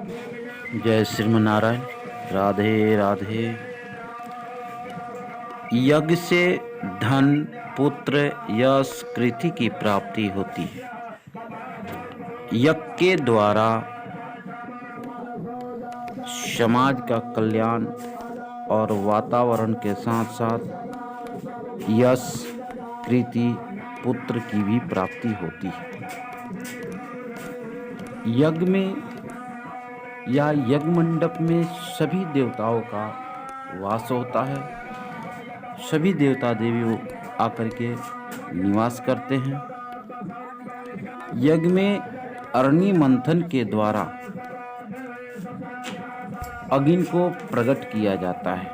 जय श्रीमनारायण। राधे राधे। यज्ञ से धन, पुत्र, यश, कृति की प्राप्ति होती है। यज्ञ के द्वारा समाज का कल्याण और वातावरण के साथ साथ यश, कृति, पुत्र की भी प्राप्ति होती है। यज्ञ में या यज्ञ मंडप में सभी देवताओं का वास होता है। सभी देवता देवी आकर के निवास करते हैं। यज्ञ में अग्नि मंथन के द्वारा अग्नि को प्रकट किया जाता है।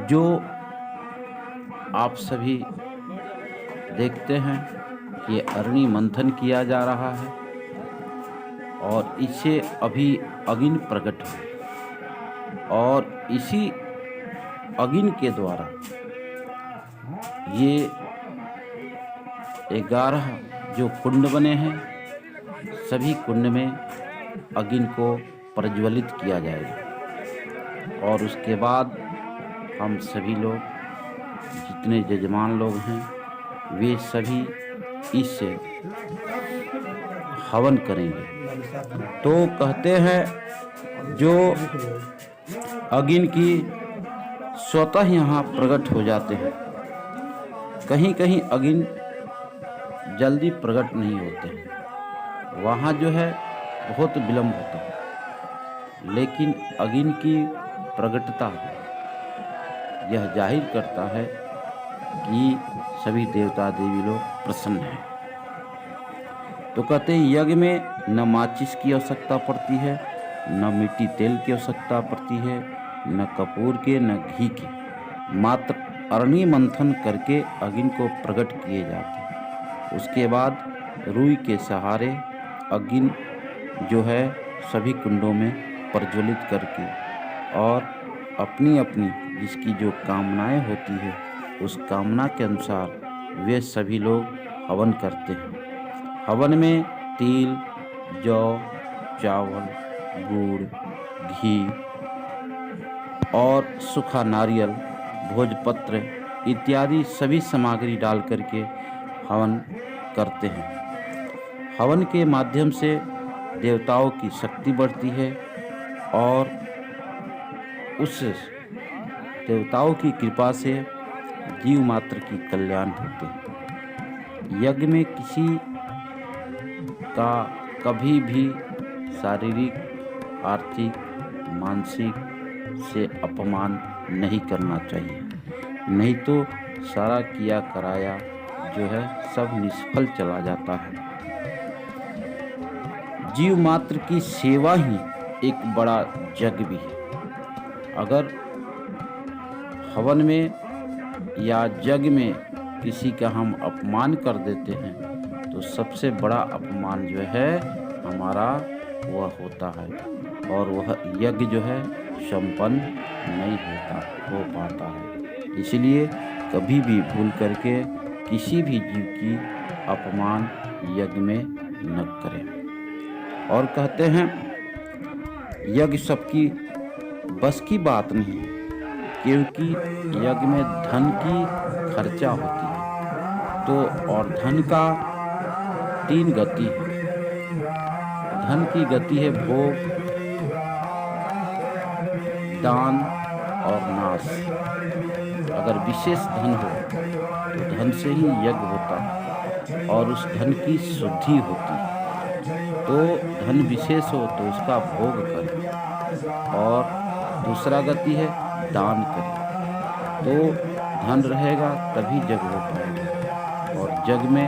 जो आप सभी देखते हैं कि अग्नि मंथन किया जा रहा है और इससे अभी अग्नि प्रकट हुई और इसी अग्नि के द्वारा ये 11 जो कुंड बने हैं, सभी कुंड में अग्नि को प्रज्वलित किया जाएगा और उसके बाद हम सभी लोग, जितने जजमान लोग हैं, वे सभी इससे हवन करेंगे। तो कहते हैं जो अग्नि की स्वतः यहाँ प्रकट हो जाते हैं। कहीं कहीं अग्नि जल्दी प्रकट नहीं होते हैं, वहाँ जो है बहुत विलम्ब होता है। लेकिन अग्नि की प्रकटता यह जाहिर करता है कि सभी देवता देवी लोग प्रसन्न हैं। तो कहते हैं यज्ञ में न माचिस की आवश्यकता पड़ती है, न मिट्टी तेल की आवश्यकता पड़ती है, न कपूर के, न घी के। मात्र अग्नि मंथन करके अग्नि को प्रकट किए जाते हैं। उसके बाद रुई के सहारे अग्नि जो है सभी कुंडों में प्रज्वलित करके और अपनी अपनी जिसकी जो कामनाएं होती है उस कामना के अनुसार वे सभी लोग हवन करते हैं। हवन में तिल, जौ, चावल, गुड़, घी और सूखा नारियल, भोजपत्र इत्यादि सभी सामग्री डाल करके हवन करते हैं। हवन के माध्यम से देवताओं की शक्ति बढ़ती है और उस देवताओं की कृपा से जीव मात्र की कल्याण होते हैं। यज्ञ में किसी का कभी भी शारीरिक, आर्थिक, मानसिक से अपमान नहीं करना चाहिए, नहीं तो सारा किया कराया जो है सब निष्फल चला जाता है। जीव मात्र की सेवा ही एक बड़ा यज्ञ भी है। अगर हवन में या यज्ञ में किसी का हम अपमान कर देते हैं तो सबसे बड़ा अपमान जो है हमारा वह होता है और वह यज्ञ जो है संपन्न नहीं हो पाता है। इसलिए कभी भी भूल करके किसी भी जीव की अपमान यज्ञ में न करें। और कहते हैं यज्ञ सबकी बस की बात नहीं, क्योंकि यज्ञ में धन की खर्चा होती है। तो और धन का 3 गति है। धन की गति है भोग, दान और नाश। अगर विशेष धन हो तो धन से ही यज्ञ होता है और उस धन की शुद्धि होती है। तो धन विशेष हो तो उसका भोग करें और दूसरा गति है दान करें। तो धन रहेगा तभी जग हो पाएगा और जग में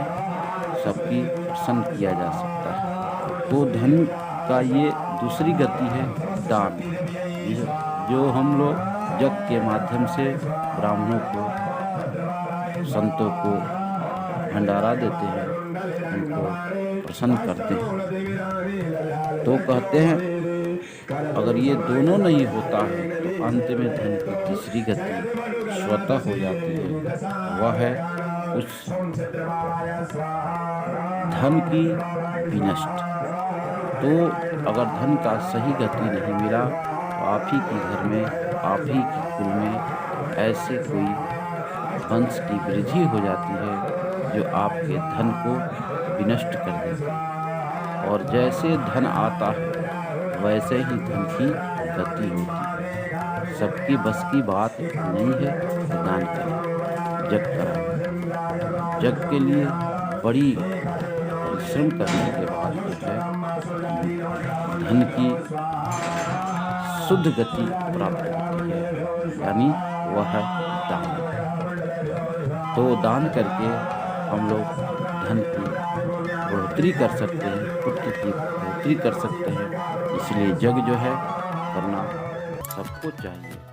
सबकी प्रसन्न किया जा सकता है। तो धन का ये दूसरी गति है दान, जो हम लोग जग के माध्यम से ब्राह्मणों को, संतों को भंडारा देते हैं, उनको प्रसन्न करते हैं। तो कहते हैं अगर ये दोनों नहीं होता है तो अंत में धन की तीसरी गति स्वतः हो जाती है। वह है उस धन की विनष्ट। तो अगर धन का सही गति नहीं मिला तो आप ही के घर में, आप ही के कुल में ऐसे कोई वंश की वृद्धि हो जाती है जो आपके धन को विनष्ट कर देती है। और जैसे धन आता है वैसे ही धन की गति होती है। सबकी बस की बात नहीं है कि दान करें, जग कराएं। जग के लिए बड़ी परिश्रम करने के बाद जो है धन की शुद्ध गति प्राप्त होती है, यानी वह है दान। तो दान करके हम लोग धन की बढ़ोतरी कर सकते हैं, पुत्र की बढ़ोतरी कर सकते हैं। इसलिए जग जो है करना सबको चाहिए।